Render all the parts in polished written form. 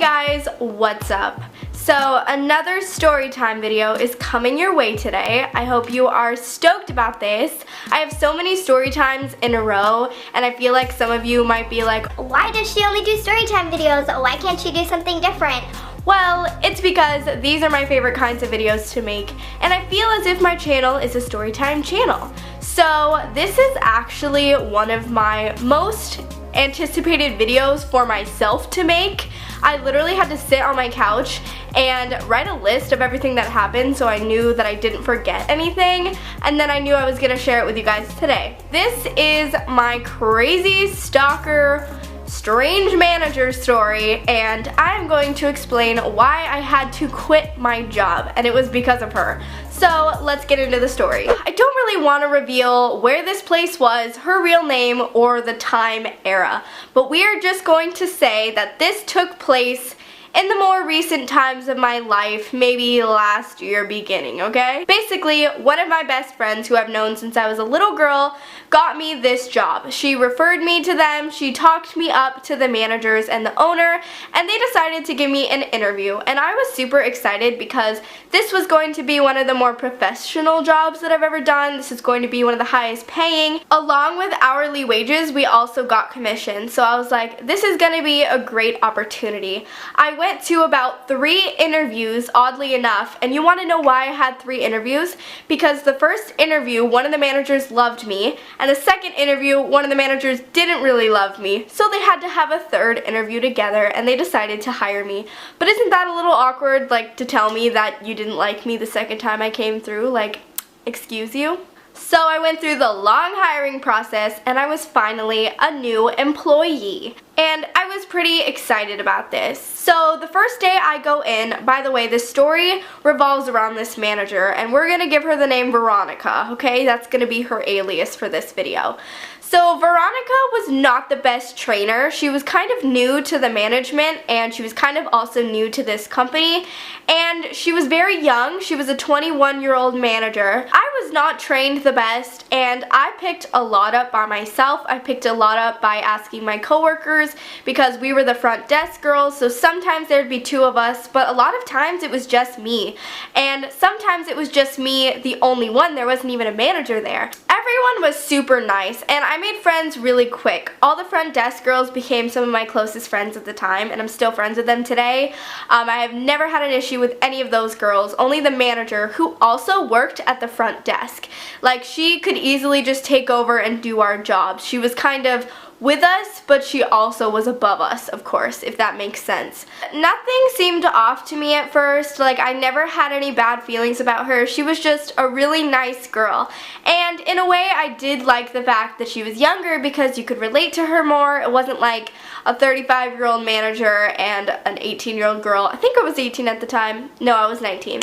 guys, what's up? So another story time video is coming your way today. I hope you are stoked about this. I have so many story times in a row and I feel like some of you might be like, why does she only do story time videos? Why can't she do something different? well, it's because these are my favorite kinds of videos to make and I feel as if my channel is a storytime channel. So this is actually one of my most anticipated videos for myself to make. I literally had to sit on my couch and write a list of everything that happened so I knew that I didn't forget anything, and then I knew I was gonna share it with you guys today. This is my crazy stalker strange manager story, and I'm going to explain why I had to quit my job, and it was because of her. So let's get into the story. I don't really want to reveal where this place was, her real name, or the time era, but we are just going to say that this took place in the more recent times of my life, maybe last year beginning, okay? Basically, one of my best friends who I've known since I was a little girl got me this job. She referred me to them, she talked me up to the managers and the owner, and they decided to give me an interview. And I was super excited because this was going to be one of the more professional jobs that I've ever done. This is going to be one of the highest paying. Along with hourly wages, we also got commission. So I was like, this is gonna be a great opportunity. I went to about 3 interviews, oddly enough, and you want to know why I had 3 interviews? Because the first interview, one of the managers loved me, and the second interview, one of the managers didn't really love me, so they had to have a third interview together, and they decided to hire me. But isn't that a little awkward, like, to tell me that you didn't like me the second time I came through? Like, excuse you? So I went through the long hiring process and I was finally a new employee. And I was pretty excited about this. So the first day I go in, by the way, this story revolves around this manager and we're gonna give her the name Veronica, okay? That's gonna be her alias for this video. So Veronica was not the best trainer. She was kind of new to the management and she was kind of also new to this company, and she was very young. She was a 21-year-old manager. I was not trained the best and I picked a lot up by myself. I picked a lot up by asking my coworkers because we were the front desk girls, so sometimes there'd be 2 of us, but a lot of times it was just me. And sometimes it was just me, the only one. There wasn't even a manager there. Everyone was super nice and I made friends really quick. All the front desk girls became some of my closest friends at the time, and I'm still friends with them today. I have never had an issue with any of those girls, only the manager, who also worked at the front desk. Like, she could easily just take over and do our jobs. She was kind of with us, but she also was above us, of course, if that makes sense. Nothing seemed off to me at first. Like, I never had any bad feelings about her. She was just a really nice girl. And in a way, I did like the fact that she was younger because you could relate to her more. It wasn't like a 35-year-old manager and an 18-year-old girl. I think I was 18 at the time. No, I was 19.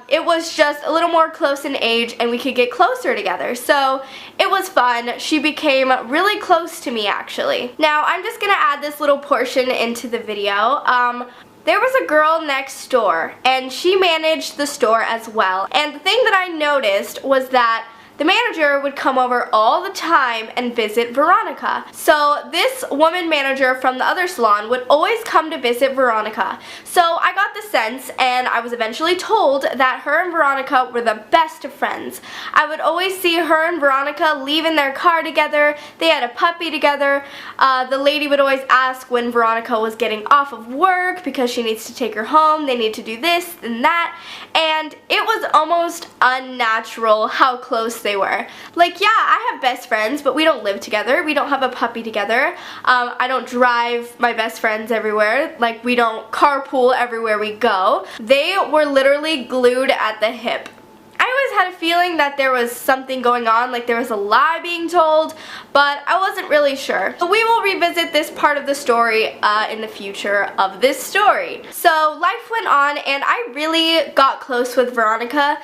It was just a little more close in age and we could get closer together. So it was fun. She became really close to me, actually. Now I'm just gonna add this little portion into the video. There was a girl next door and she managed the store as well. And the thing that I noticed was that the manager would come over all the time and visit Veronica. So this woman manager from the other salon would always come to visit Veronica. So I got the sense, and I was eventually told, that her and Veronica were the best of friends. I would always see her and Veronica leave in their car together. They had a puppy together. The lady would always ask when Veronica was getting off of work because she needs to take her home. They need to do this and that. And it was almost unnatural how close they were. Like, yeah, I have best friends, but we don't live together. We don't have a puppy together. I don't drive my best friends everywhere. Like, we don't carpool everywhere we go. They were literally glued at the hip. I always had a feeling that there was something going on, like there was a lie being told, but I wasn't really sure. So we will revisit this part of the story in the future of this story. So life went on and I really got close with Veronica.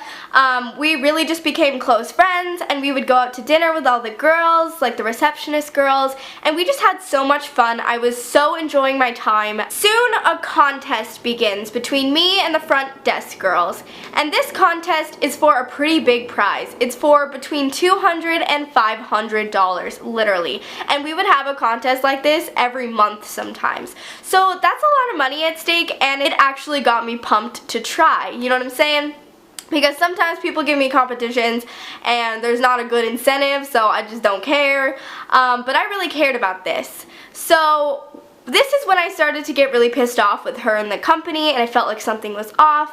We really just became close friends and we would go out to dinner with all the girls, like the receptionist girls, and we just had so much fun. I was so enjoying my time. Soon a contest begins between me and the front desk girls, and this contest is for a pretty big prize. It's for between $200 and $500, literally. And we would have a contest like this every month sometimes. So that's a lot of money at stake, and it actually got me pumped to try. You know what I'm saying? Because sometimes people give me competitions and there's not a good incentive, so I just don't care. But I really cared about this. So this is when I started to get really pissed off with her and the company, and I felt like something was off.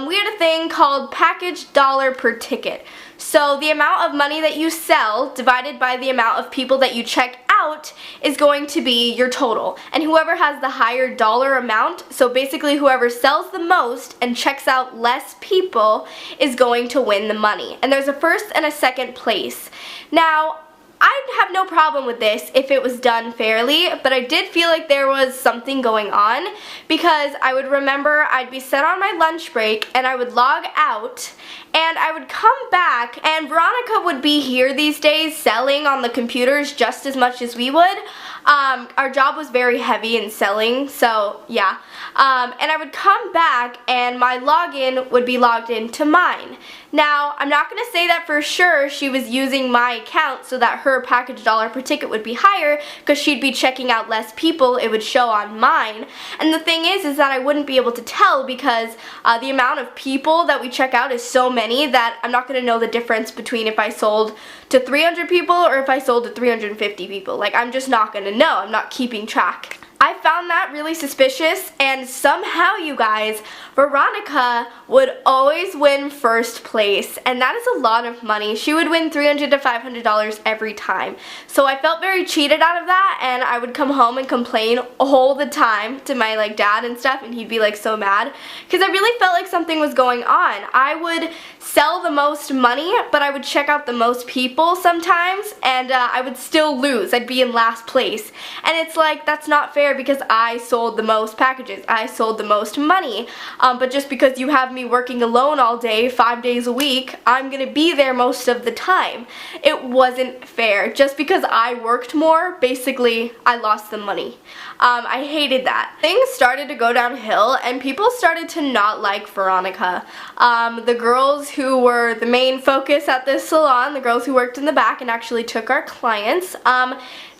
We had a thing called package dollar per ticket. So the amount of money that you sell divided by the amount of people that you check out is going to be your total. And whoever has the higher dollar amount, so basically whoever sells the most and checks out less people, is going to win the money. And there's a first and a second place. Now, I'd have no problem with this if it was done fairly, but I did feel like there was something going on, because I would remember I'd be set on my lunch break and I would log out and I would come back, and Veronica would be here these days selling on the computers just as much as we would. Our job was very heavy in selling, so yeah. And I would come back and my login would be logged into mine. Now, I'm not going to say that for sure she was using my account so that her package dollar per ticket would be higher, because she'd be checking out less people. It would show on mine. And the thing is that I wouldn't be able to tell, because the amount of people that we check out is so many that I'm not going to know the difference between if I sold to 300 people or if I sold to 350 people. Like, I'm just not going to know. I'm not keeping track. I found that really suspicious, and somehow, you guys, Veronica would always win first place, and that is a lot of money. She would win $300 to $500 every time. So I felt very cheated out of that, and I would come home and complain all the time to my dad and stuff, and he'd be so mad, because I really felt like something was going on. I would sell the most money, but I would check out the most people sometimes, and I would still lose. I'd be in last place, and it's like, that's not fair, because I sold the most packages. I sold the most money. But just because you have me working alone all day, 5 days a week, I'm gonna be there most of the time. It wasn't fair. Just because I worked more, basically, I lost the money. I hated that. Things started to go downhill, and people started to not like Veronica. The girls who were the main focus at this salon, the girls who worked in the back and actually took our clients,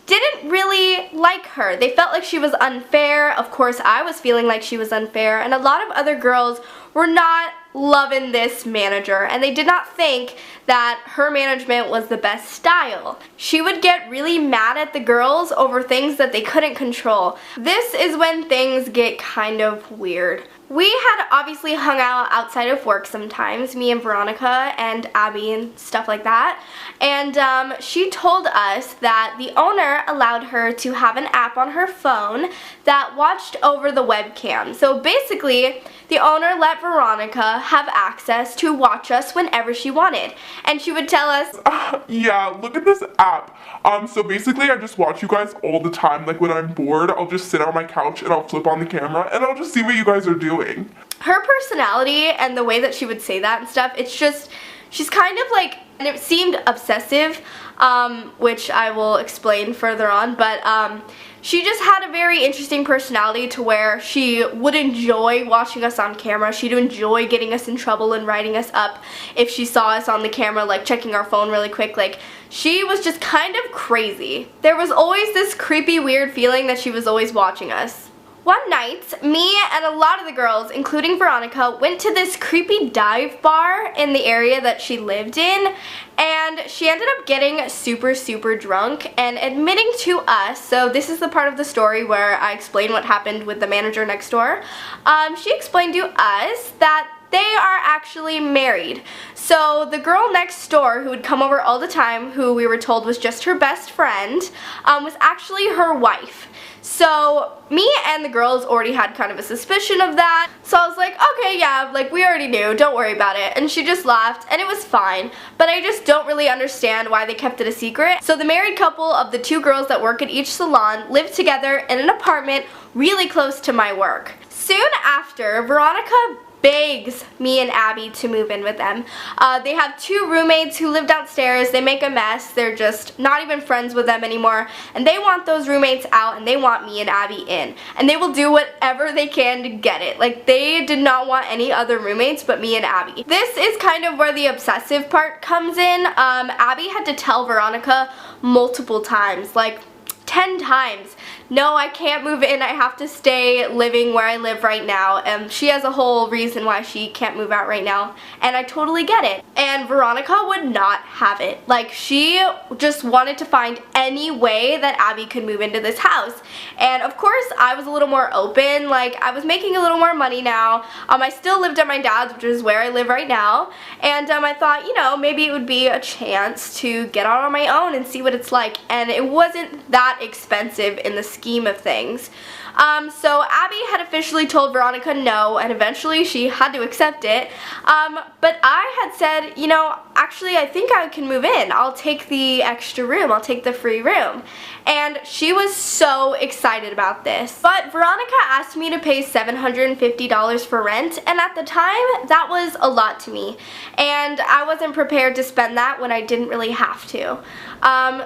didn't really like her. They felt like she was unfair. Of course, I was feeling like she was unfair, and a lot of other girls were not loving this manager, and they did not think that her management was the best style. She would get really mad at the girls over things that they couldn't control. This is when things get kind of weird. We had obviously hung out outside of work sometimes, me and Veronica and Abby and stuff like that, and she told us that the owner allowed her to have an app on her phone that watched over the webcam. So basically, the owner let Veronica have access to watch us whenever she wanted, and she would tell us, yeah, look at this app. So basically I just watch you guys all the time. Like, when I'm bored, I'll just sit on my couch and I'll flip on the camera and I'll just see what you guys are doing. Her personality and the way that she would say that and stuff, it's just, she's kind of like, and it seemed obsessive, which I will explain further on, but she just had a very interesting personality to where she would enjoy watching us on camera. She'd enjoy getting us in trouble and writing us up if she saw us on the camera, like checking our phone really quick. Like, she was just kind of crazy. There was always this creepy, weird feeling that she was always watching us. One night, me and a lot of the girls, including Veronica, went to this creepy dive bar in the area that she lived in, and she ended up getting super, super drunk and admitting to us, so this is the part of the story where I explain what happened with the manager next door. She explained to us that they are actually married. So the girl next door who would come over all the time, who we were told was just her best friend, was actually her wife. So me and the girls already had kind of a suspicion of that. So I was like, okay, yeah, like, we already knew, don't worry about it. And she just laughed, and it was fine. But I just don't really understand why they kept it a secret. So the married couple of the two girls that work at each salon lived together in an apartment really close to my work. Soon after, Veronica begs me and Abby to move in with them. They have 2 roommates who live downstairs. They make a mess. They're just not even friends with them anymore, and they want those roommates out, and they want me and Abby in, and they will do whatever they can to get it. Like, they did not want any other roommates but me and Abby. This is kind of where the obsessive part comes in. Abby had to tell Veronica multiple times, like 10 times, no, I can't move in, I have to stay living where I live right now. She has a whole reason why she can't move out right now, and I totally get it. And Veronica would not have it. Like, she just wanted to find any way that Abby could move into this house. And of course, I was a little more open. Like, I was making a little more money now. I still lived at my dad's, which is where I live right now. And I thought, you know, maybe it would be a chance to get out on my own and see what it's like. And it wasn't that expensive in the scheme of things. So Abby had officially told Veronica no, and eventually she had to accept it. But I had said, you know, actually I think I can move in. I'll take the extra room. I'll take the free room. And she was so excited about this. But Veronica asked me to pay $750 for rent, and at the time that was a lot to me. And I wasn't prepared to spend that when I didn't really have to.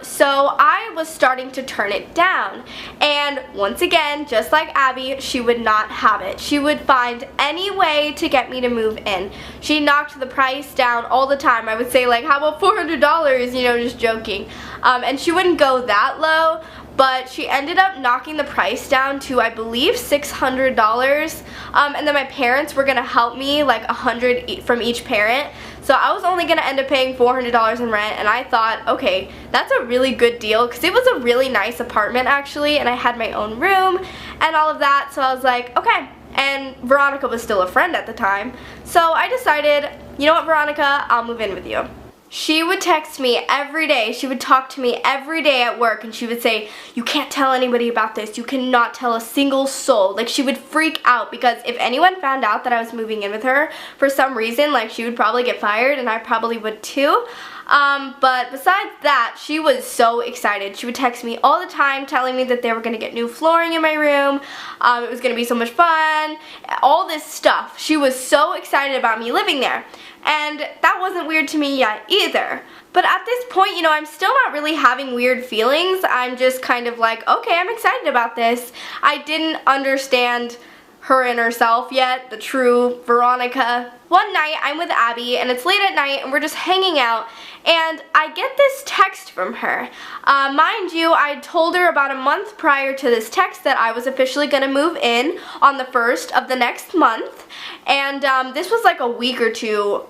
So I was starting to turn it down. And once again, just like Abby, she would not have it. She would find any way to get me to move in. She knocked the price down all the time. I would say, like, how about $400, you know, just joking. And she wouldn't go that low, but she ended up knocking the price down to, I believe, $600. And then my parents were gonna help me, like $100 from each parent. So I was only gonna end up paying $400 in rent, and I thought, okay, that's a really good deal, because it was a really nice apartment actually, and I had my own room and all of that. So I was like, okay. And Veronica was still a friend at the time. So I decided, you know what, Veronica, I'll move in with you. She would text me every day. She would talk to me every day at work, and she would say, you can't tell anybody about this. You cannot tell a single soul. Like, she would freak out, because if anyone found out that I was moving in with her for some reason, like, she would probably get fired, and I probably would too. But besides that, she was so excited. She would text me all the time telling me that they were going to get new flooring in my room. It was going to be so much fun. All this stuff. She was so excited about me living there. And that wasn't weird to me yet either. But at this point, you know, I'm still not really having weird feelings. I'm just kind of like, okay, I'm excited about this. I didn't understand her inner self yet, the true Veronica. One night, I'm with Abby, and it's late at night, and we're just hanging out, and I get this text from her. Mind you, I told her about a month prior to this text that I was officially going to move in on the 1st of the next month, and this was like a week or two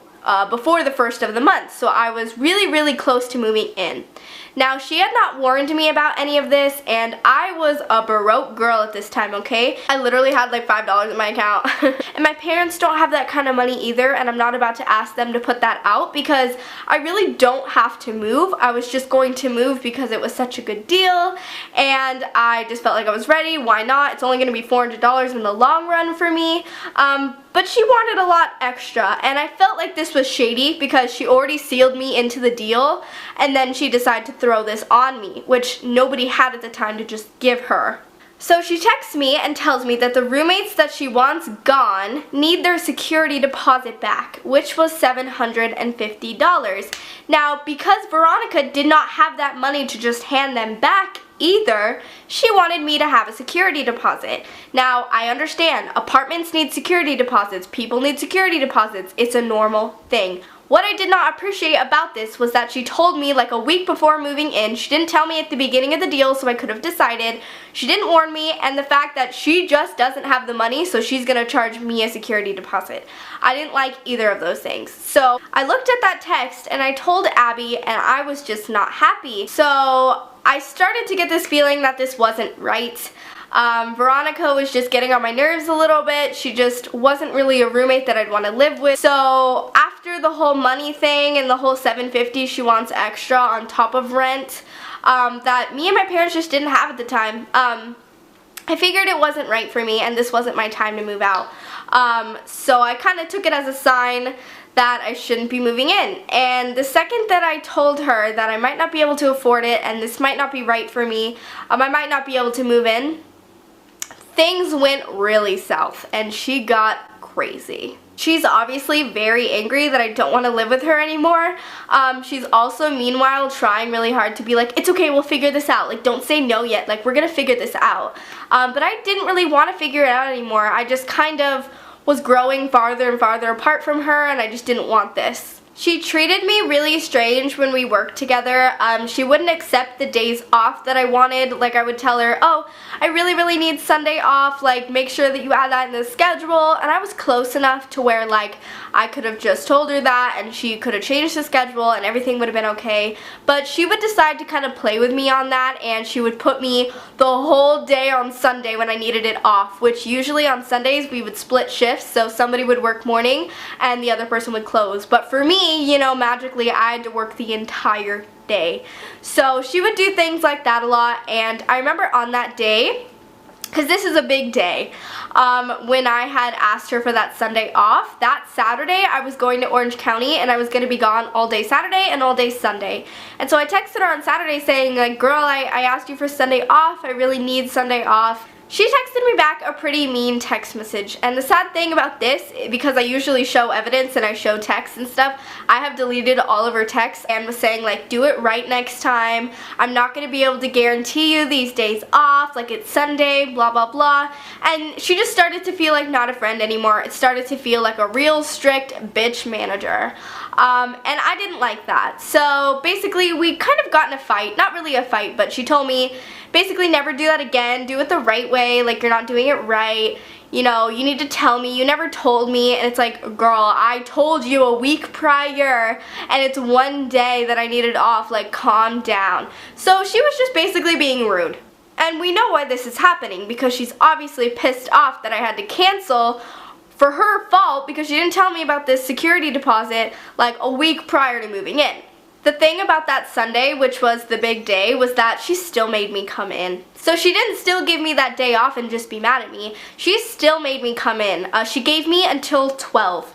before the 1st of the month, so I was really, really close to moving in. Now, she had not warned me about any of this, and I was a broke girl at this time, okay? I literally had like $5 in my account. And my parents don't have that kind of money either, and I'm not about to ask them to put that out, because I really don't have to move. I was just going to move because it was such a good deal, and I just felt like I was ready. Why not? It's only going to be $400 in the long run for me. But she wanted a lot extra, and I felt like this was shady because she already sealed me into the deal, and then she decided to throw this on me, which nobody had at the time to just give her. So she texts me and tells me that the roommates that she wants gone need their security deposit back, which was $750. Now, because Veronica did not have that money to just hand them back either, she wanted me to have a security deposit. Now, I understand, apartments need security deposits, people need security deposits, it's a normal thing. What I did not appreciate about this was that she told me like a week before moving in. She didn't tell me at the beginning of the deal, so I could have decided. She didn't warn me, and the fact that she just doesn't have the money, so she's gonna charge me a security deposit. I didn't like either of those things. So I looked at that text and I told Abby, and I was just not happy. So I started to get this feeling that this wasn't right. Veronica was just getting on my nerves a little bit. She just wasn't really a roommate that I'd want to live with. So after the whole money thing and the whole $750 she wants extra on top of rent that me and my parents just didn't have at the time, I figured it wasn't right for me and this wasn't my time to move out. So I kind of took it as a sign that I shouldn't be moving in. And the second that I told her that I might not be able to afford it and this might not be right for me, I might not be able to move in, things went really south and she got crazy. She's obviously very angry that I don't want to live with her anymore. She's also meanwhile trying really hard to be like, it's okay, we'll figure this out. Like, don't say no yet. Like, we're gonna figure this out. But I didn't really want to figure it out anymore. I just kind of was growing farther and farther apart from her, and I just didn't want this. She treated me really strange when we worked together. She wouldn't accept the days off that I wanted. Like, I would tell her, oh, I really need Sunday off. Like, make sure that you add that in the schedule. And I was close enough to where, like, I could have just told her that and she could have changed the schedule and everything would have been okay. But she would decide to kind of play with me on that, and she would put me the whole day on Sunday when I needed it off, which usually on Sundays we would split shifts, so somebody would work morning and the other person would close. But for me, you know, magically I had to work the entire day. So she would do things like that a lot, and I remember on that day, because this is a big day, when I had asked her for that Sunday off, that Saturday I was going to Orange County and I was going to be gone all day Saturday and all day Sunday. And so I texted her on Saturday saying, like, girl, I asked you for Sunday off, I really need Sunday off. She texted me back a pretty mean text message, and the sad thing about this, because I usually show evidence and I show texts and stuff, I have deleted all of her texts and was saying, like, do it right next time, I'm not going to be able to guarantee you these days off, like, it's Sunday, blah blah blah. And she just started to feel like not a friend anymore. It started to feel like a real strict bitch manager. And I didn't like that. So basically we kind of got in a fight, not really a fight, but she told me basically never do that again, do it the right way, like, you're not doing it right, you know, you need to tell me, you never told me. And it's like, girl, I told you a week prior and it's one day that I needed off, like, calm down. So she was just basically being rude. And we know why this is happening, because she's obviously pissed off that I had to cancel for her fault because she didn't tell me about this security deposit like a week prior to moving in. The thing about that Sunday, which was the big day, was that she still made me come in. So she didn't still give me that day off and just be mad at me. She still made me come in. She gave me until 12,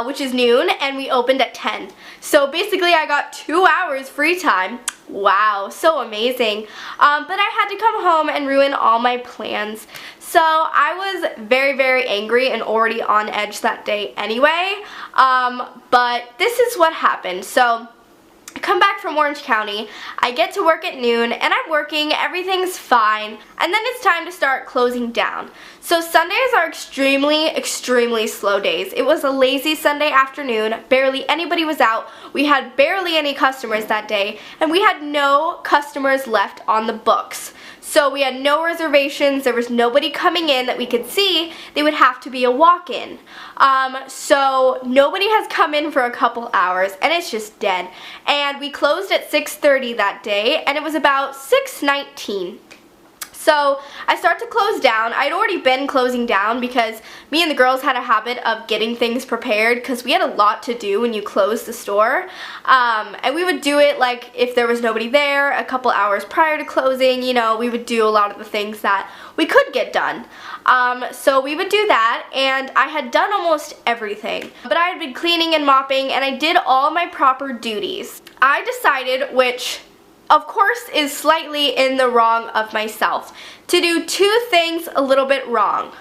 which is noon, and we opened at 10. So basically I got 2 hours free time. Wow, so amazing. But I had to come home and ruin all my plans. So I was very angry and already on edge that day anyway. But this is what happened. So I come back from Orange County, I get to work at noon, and I'm working, everything's fine, and then it's time to start closing down. So Sundays are extremely slow days. It was a lazy Sunday afternoon, barely anybody was out, we had barely any customers that day, and we had no customers left on the books. So we had no reservations, there was nobody coming in that we could see, they would have to be a walk-in. So nobody has come in for a couple hours, and it's just dead. And we closed at 6:30 that day, and it was about 6:19. So I start to close down. I'd already been closing down because me and the girls had a habit of getting things prepared because we had a lot to do when you close the store. And we would do it like if there was nobody there a couple hours prior to closing, you know, we would do a lot of the things that we could get done. So we would do that, and I had done almost everything. But I had been cleaning and mopping, and I did all my proper duties. I decided, which of course is slightly in the wrong of myself, to do 2 things a little bit wrong.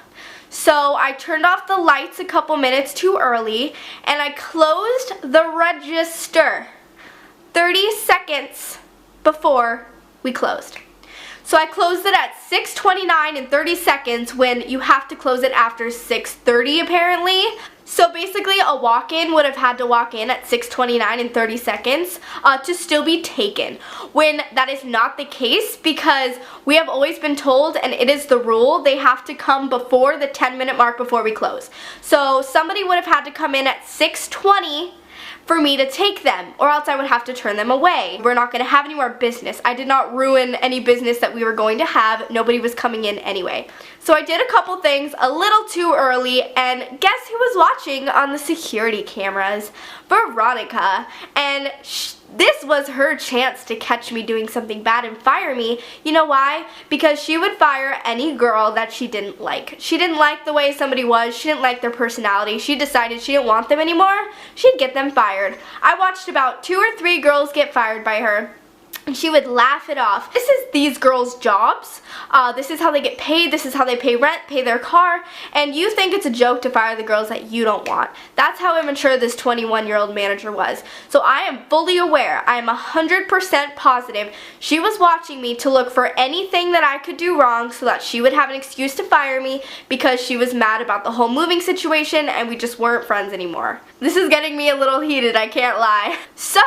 So I turned off the lights a couple minutes too early, and I closed the register 30 seconds before we closed. So I closed it at 6:29 and 30 seconds when you have to close it after 6:30 apparently. So basically a walk-in would have had to walk in at 6:29 and 30 seconds to still be taken, when that is not the case, because we have always been told, and it is the rule, they have to come before the 10-minute mark before we close. So somebody would have had to come in at 6:20 for me to take them, or else I would have to turn them away. We're not going to have any more business. I did not ruin any business that we were going to have. Nobody was coming in anyway. So I did a couple things a little too early, and guess who was watching on the security cameras? Veronica. And this was her chance to catch me doing something bad and fire me. You know why? Because she would fire any girl that she didn't like. She didn't like the way somebody was. She didn't like their personality. She decided she didn't want them anymore. She'd get them fired. I watched about 2 or 3 girls get fired by her. and she would laugh it off. This is these girls' jobs. This is how they get paid. This is how they pay rent, pay their car, and you think it's a joke to fire the girls that you don't want. That's how immature this 21-year-old manager was. So I am fully aware, I am 100% positive she was watching me to look for anything that I could do wrong so that she would have an excuse to fire me because she was mad about the whole moving situation and we just weren't friends anymore. This is getting me a little heated, I can't lie. So,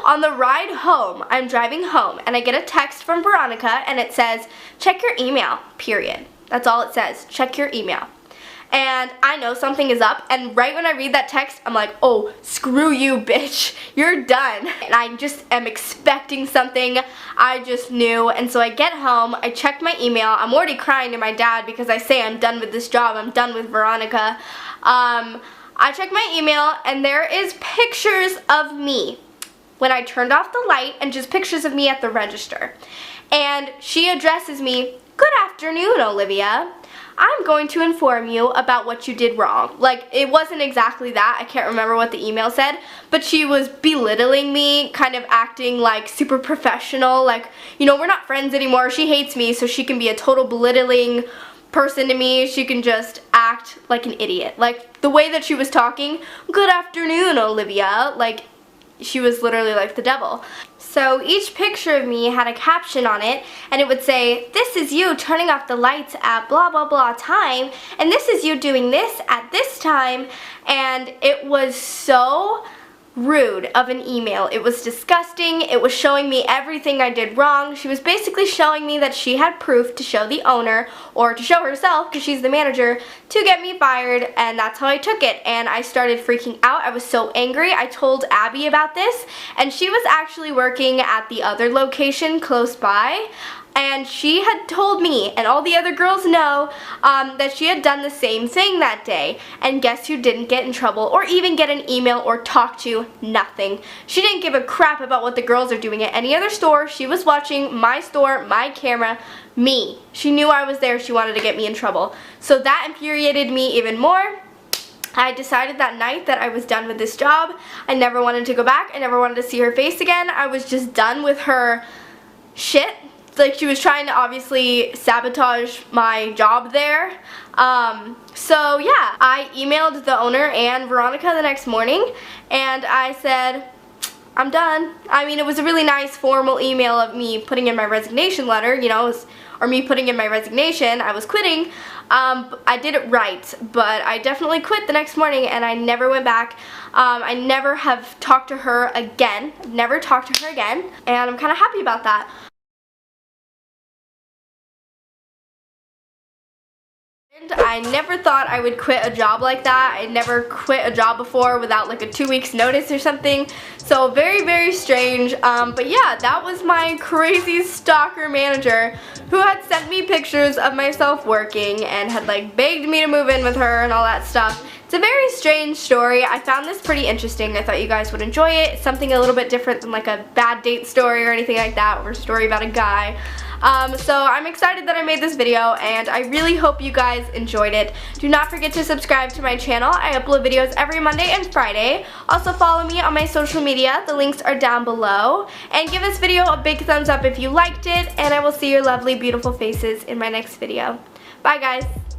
on the ride home, I'm driving home and I get a text from Veronica and it says, check your email, period. That's all it says, check your email. And I know something is up, and right when I read that text, I'm like, oh, screw you, bitch. You're done. And I just am expecting something. I just knew. And so I get home, I check my email. I'm already crying to my dad because I say I'm done with this job. I'm done with Veronica. I check my email, and there is pictures of me when I turned off the light and just pictures of me at the register. And she addresses me, good afternoon, Olivia. I'm going to inform you about what you did wrong. Like, it wasn't exactly that. I can't remember what the email said, but she was belittling me, kind of acting like super professional, like, you know, we're not friends anymore. She hates me, so she can be a total belittling person to me. She can just act like an idiot. Like, the way that she was talking, good afternoon, Olivia, like, she was literally like the devil. So each picture of me had a caption on it, and it would say, this is you turning off the lights at blah blah blah time, and this is you doing this at this time, and it was so rude of an email. It was disgusting. It was showing me everything I did wrong. She was basically showing me that she had proof to show the owner, or to show herself because she's the manager, to get me fired, and that's how I took it. And I started freaking out. I was so angry. I told Abby about this, and she was actually working at the other location close by. And she had told me, and all the other girls know, that she had done the same thing that day. And guess who didn't get in trouble or even get an email or talk to? Nothing. She didn't give a crap about what the girls are doing at any other store. She was watching my store, my camera, me. She knew I was there. She wanted to get me in trouble. So that infuriated me even more. I decided that night that I was done with this job. I never wanted to go back. I never wanted to see her face again. I was just done with her shit. Like, she was trying to obviously sabotage my job there. So yeah, I emailed the owner and Veronica the next morning, and I said, I'm done. I mean, it was a really nice formal email of me putting in my resignation letter, you know, or me putting in my resignation. I was quitting. I did it right, but I definitely quit the next morning, and I never went back. I never have talked to her again. Never talked to her again, and I'm kind of happy about that. I never thought I would quit a job like that. I never quit a job before without like a 2 weeks notice or something. So very, very strange. But yeah, that was my crazy stalker manager who had sent me pictures of myself working and had like begged me to move in with her and all that stuff. It's a very strange story. I found this pretty interesting. I thought you guys would enjoy it. It's something a little bit different than like a bad date story or anything like that, or a story about a guy. So I'm excited that I made this video, and I really hope you guys enjoyed it. Do not forget to subscribe to my channel. I upload videos every Monday and Friday. Also follow me on my social media. The links are down below. And give this video a big thumbs up if you liked it, and I will see your lovely, beautiful faces in my next video. Bye guys!